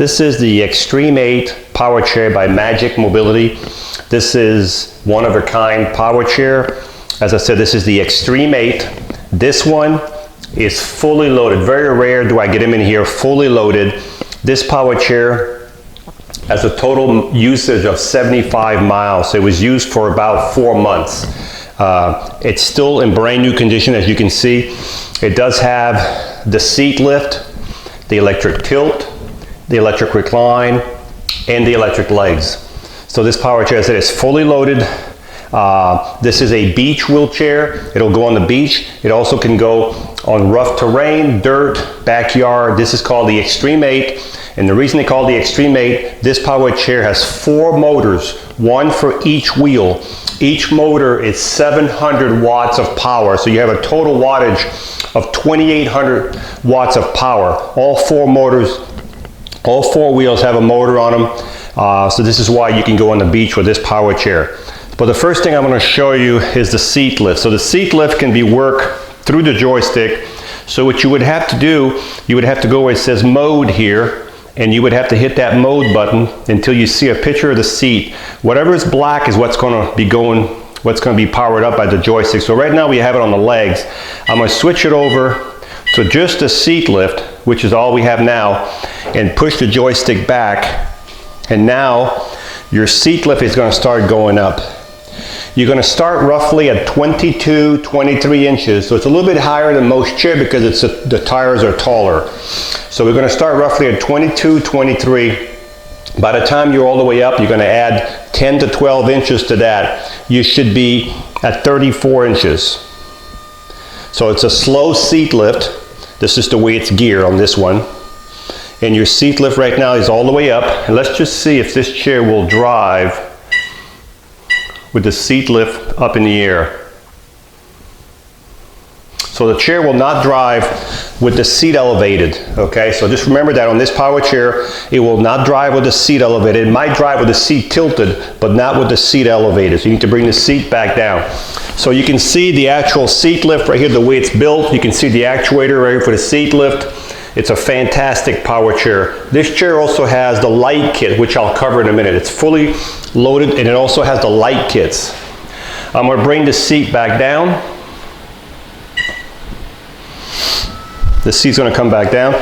This is the Extreme 8 power chair by Magic Mobility. This is one-of-a-kind power chair. As I said, this is the Extreme 8. This one is fully loaded. Very rare do I get them in here fully loaded. This power chair has a total usage of 75 miles. It was used for about 4 months. It's still in brand new condition, as you can see. It does have the seat lift, the electric tilt, the electric recline, and the electric legs. So this power chair, as I said, is fully loaded. This is a beach wheelchair. It'll go on the beach. It also can go on rough terrain, dirt, backyard. This is called the Extreme 8. And the reason they call it the Extreme 8, this power chair has 4 motors, one for each wheel. Each motor is 700 watts of power. So you have a total wattage of 2,800 watts of power. All 4 motors, all 4 wheels have a motor on them. So this is why you can go on the beach with this power chair. But the first thing I'm going to show you is the seat lift. So the seat lift can be worked through the joystick. So what you would have to do, you would have to go where it says mode here, and you would have to hit that mode button until you see a picture of the seat. Whatever is black is what's going to be powered up by the joystick. So right now we have it on the legs. I'm going to switch it over to just the seat lift, which is all we have now, and push the joystick back. And now your seat lift is going to start going up. You're going to start roughly at 22, 23 inches. So it's a little bit higher than most chair because the tires are taller. So we're going to start roughly at 22, 23. By the time you're all the way up, you're going to add 10 to 12 inches to that. You should be at 34 inches. So it's a slow seat lift. This is the way it's geared on this one. And your seat lift right now is all the way up. And let's just see if this chair will drive with the seat lift up in the air. So the chair will not drive with the seat elevated, okay? So just remember that on this power chair, it will not drive with the seat elevated. It might drive with the seat tilted, but not with the seat elevated. So you need to bring the seat back down. So you can see the actual seat lift right here, the way it's built. You can see the actuator right here for the seat lift. It's a fantastic power chair. This chair also has the light kit, which I'll cover in a minute. It's fully loaded, and it also has the light kits. I'm going to bring the seat back down. The seat's going to come back down.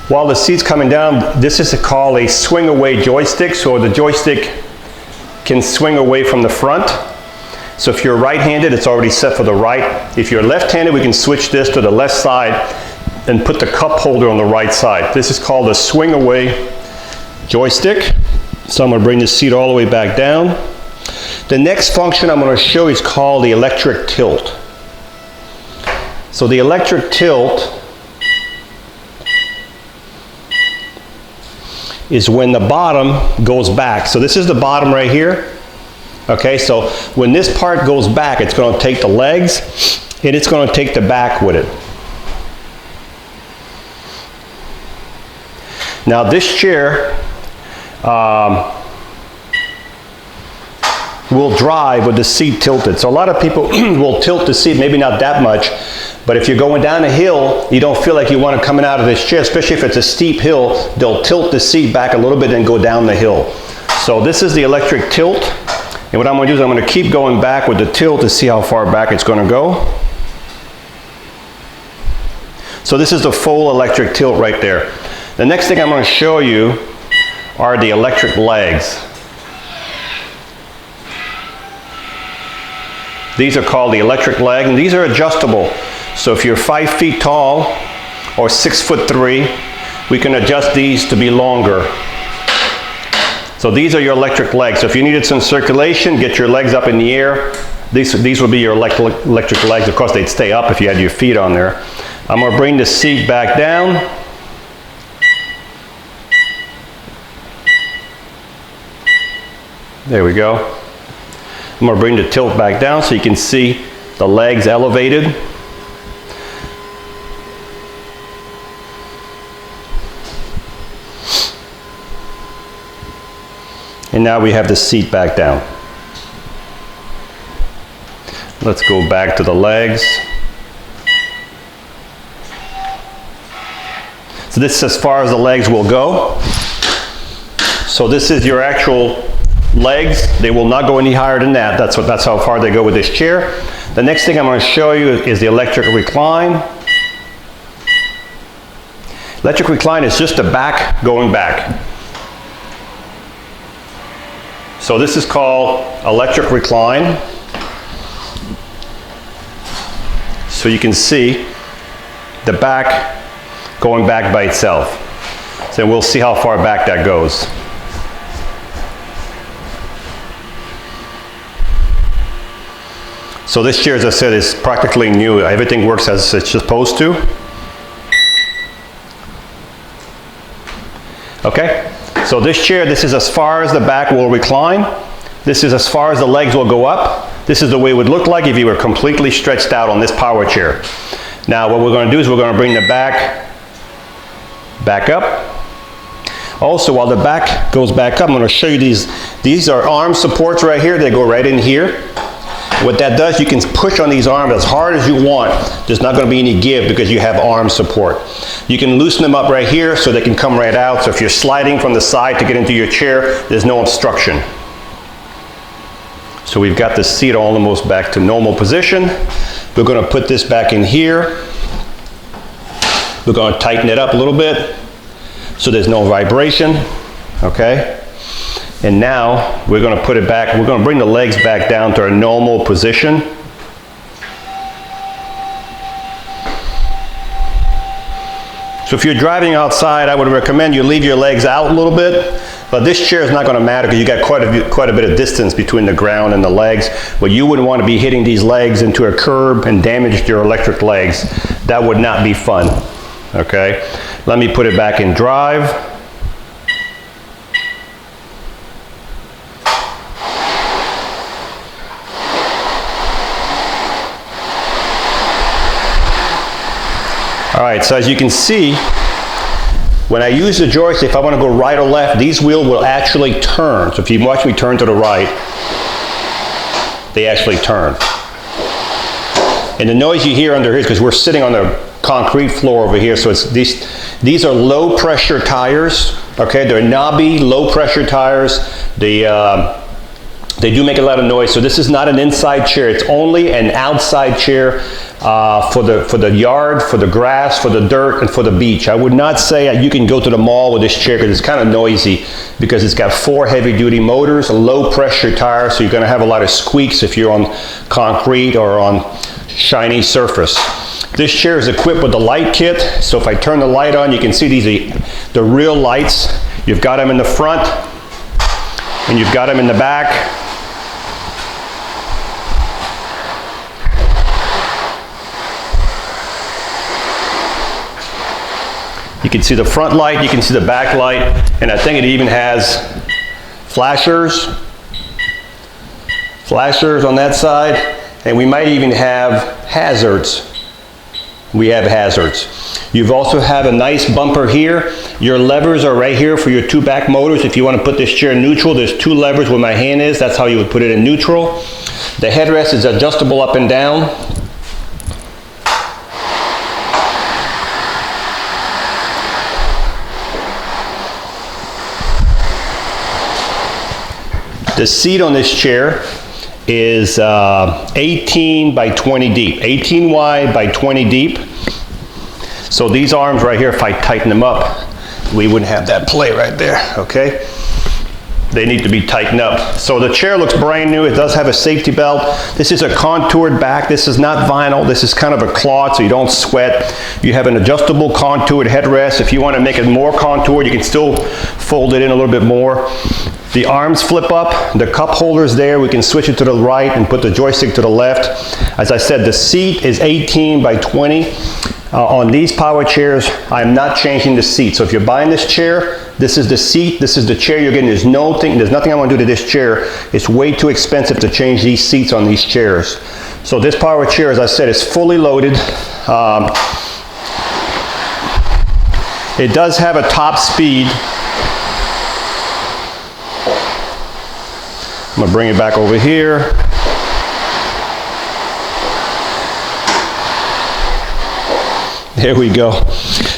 While the seat's coming down, this is called a swing away joystick. So the joystick can swing away from the front. So if you're right-handed, it's already set for the right. If you're left-handed, we can switch this to the left side and put the cup holder on the right side. This is called a swing away joystick. So I'm going to bring the seat all the way back down. The next function I'm going to show you is called the electric tilt. So the electric tilt is when the bottom goes back. So this is the bottom right here. Okay, so when this part goes back, it's going to take the legs and it's going to take the back with it. Now this chair will drive with the seat tilted. So a lot of people will tilt the seat, maybe not that much, but if you're going down a hill, you don't feel like you want to come out of this chair, especially if it's a steep hill, they'll tilt the seat back a little bit and go down the hill. So this is the electric tilt. And what I'm going to do is I'm going to keep going back with the tilt to see how far back it's going to go. So this is the full electric tilt right there. The next thing I'm going to show you are the electric legs. These are called the electric leg, and these are adjustable. So if you're 5 feet tall or 6'3", we can adjust these to be longer. So these are your electric legs. So if you needed some circulation, get your legs up in the air. These would be your electric legs. Of course, they'd stay up if you had your feet on there. I'm going to bring the seat back down. There we go. I'm going to bring the tilt back down so you can see the legs elevated. And now we have the seat back down. Let's go back to the legs. So this is as far as the legs will go. So this is your actual legs. They will not go any higher than that. That's how far they go with this chair. The next thing I'm going to show you is the electric recline. Electric recline is just the back going back. So this is called electric recline. So you can see the back going back by itself. So we'll see how far back that goes. So this chair, as I said, is practically new. Everything works as it's supposed to. Okay, so this chair, this is as far as the back will recline. This is as far as the legs will go up. This is the way it would look like if you were completely stretched out on this power chair. Now what we're going to do is we're going to bring the back up. Also, while the back goes back up, I'm going to show you these are arm supports right here. They go right in here. What that does, you can push on these arms as hard as you want. There's not going to be any give because you have arm support. You can loosen them up right here so they can come right out. So if you're sliding from the side to get into your chair, there's no obstruction. So we've got the seat almost back to normal position. We're going to put this back in here. We're going to tighten it up a little bit so there's no vibration. Okay? And now we're going to put it back. We're going to bring the legs back down to our normal position. So if you're driving outside, I would recommend you leave your legs out a little bit. But this chair is not going to matter because you got quite a bit of distance between the ground and the legs. But you wouldn't want to be hitting these legs into a curb and damage your electric legs. That would not be fun. Okay? Let me put it back in drive. All right, so as you can see, when I use the joystick, if I want to go right or left, these wheels will actually turn. So if you watch me turn to the right, they actually turn. And the noise you hear under here is because we're sitting on the concrete floor over here. So it's these are low pressure tires. Okay, they're knobby, low pressure tires. They do make a lot of noise. So this is not an inside chair. It's only an outside chair for the yard, for the grass, for the dirt, and for the beach. I would not say you can go to the mall with this chair because it's kind of noisy because it's got 4 heavy-duty motors, a low-pressure tire, so you're going to have a lot of squeaks if you're on concrete or on shiny surface. This chair is equipped with the light kit, so if I turn the light on, you can see these are the real lights. You've got them in the front, and you've got them in the back. You can see the front light, you can see the back light, and I think it even has flashers on that side, and we might even have hazards. We have hazards. You've also have a nice bumper here. Your levers are right here for your 2 back motors. If you want to put this chair in neutral, there's 2 levers where my hand is. That's how you would put it in neutral. The headrest is adjustable up and down. The seat on this chair is 18 by 20 deep, 18 wide by 20 deep. So these arms right here, if I tighten them up, we wouldn't have that play right there, okay? They need to be tightened up. So the chair looks brand new. It does have a safety belt. This is a contoured back. This is not vinyl. This is kind of a cloth so you don't sweat. You have an adjustable contoured headrest. If you want to make it more contoured, you can still fold it in a little bit more. The arms flip up, the cup holder's there. We can switch it to the right and put the joystick to the left. As I said, the seat is 18 by 20. On these power chairs, I'm not changing the seat. So if you're buying this chair, this is the seat, this is the chair you're getting. There's nothing I want to do to this chair. It's way too expensive to change these seats on these chairs. So this power chair, as I said, is fully loaded. It does have a top speed. I'm gonna bring it back over here. There we go.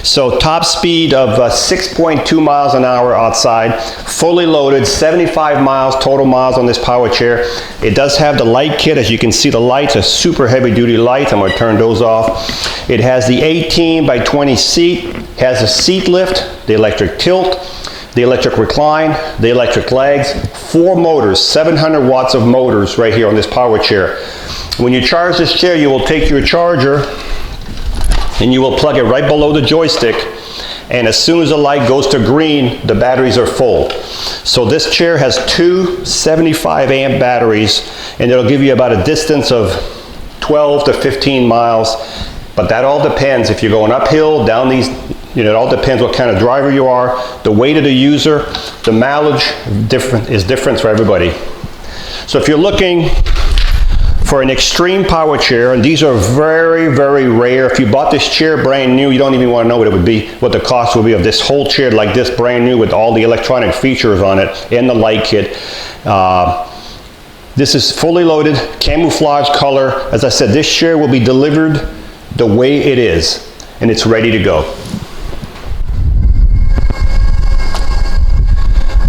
So top speed of 6.2 miles an hour outside, fully loaded, 75 miles total miles on this power chair. It does have the light kit. As you can see, the lights are super heavy duty lights. I'm going to turn those off. It has the 18 by 20 seat, has a seat lift, the electric tilt, the electric recline, the electric legs, 4 motors, 700 watts of motors right here on this power chair. When you charge this chair, you will take your charger and you will plug it right below the joystick, and as soon as the light goes to green, the batteries are full. So this chair has 2 75 amp batteries, and it'll give you about a distance of 12 to 15 miles, but that all depends if you're going uphill, down these, it all depends what kind of driver you are, the weight of the user, the mileage is different for everybody. So if you're looking for an extreme power chair, and these are very, very rare. If you bought this chair brand new, you don't even want to know what it would be, what the cost would be of this whole chair like this brand new with all the electronic features on it and the light kit. This is fully loaded, camouflage color. As I said, this chair will be delivered the way it is, and it's ready to go.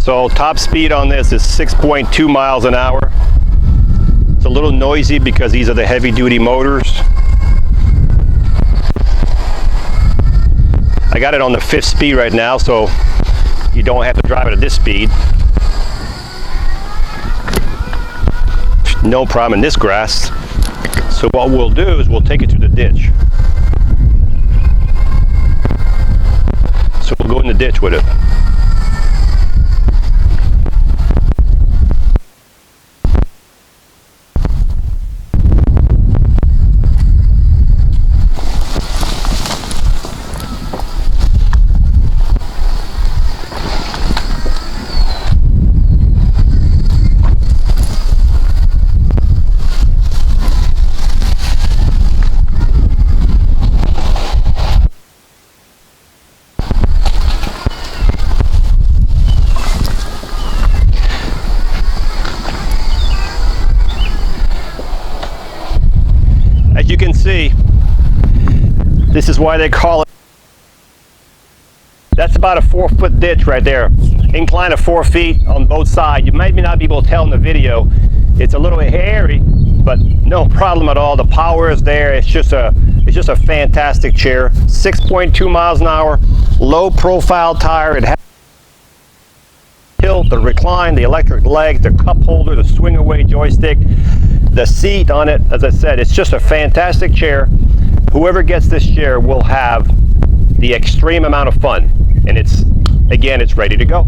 So top speed on this is 6.2 miles an hour. It's a little noisy because these are the heavy duty motors. I got it on the 5th speed right now, so you don't have to drive it at this speed. No problem in this grass. So what we'll do is we'll take it to the ditch. So we'll go in the ditch with it. As you can see, this is why they call it. That's about a 4-foot ditch right there. Incline of 4 feet on both sides. You might not be able to tell in the video. It's a little bit hairy, but no problem at all. The power is there. It's just a fantastic chair. 6.2 miles an hour, low profile tire. It has tilt, the recline, the electric legs, the cup holder, the swing away joystick, the seat on it. As I said, it's just a fantastic chair. Whoever gets this chair will have the extreme amount of fun, and it's ready to go.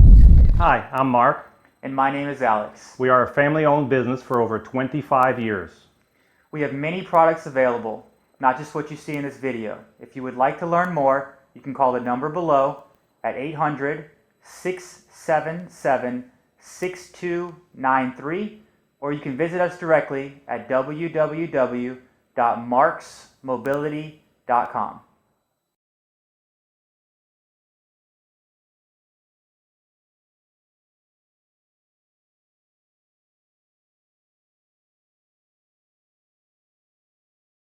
Hi, I'm Mark. And my name is Alex. We are a family-owned business for over 25 years. We have many products available, not just what you see in this video. If you would like to learn more, you can call the number below at 800-677-6293, or you can visit us directly at www.marcsmobility.com.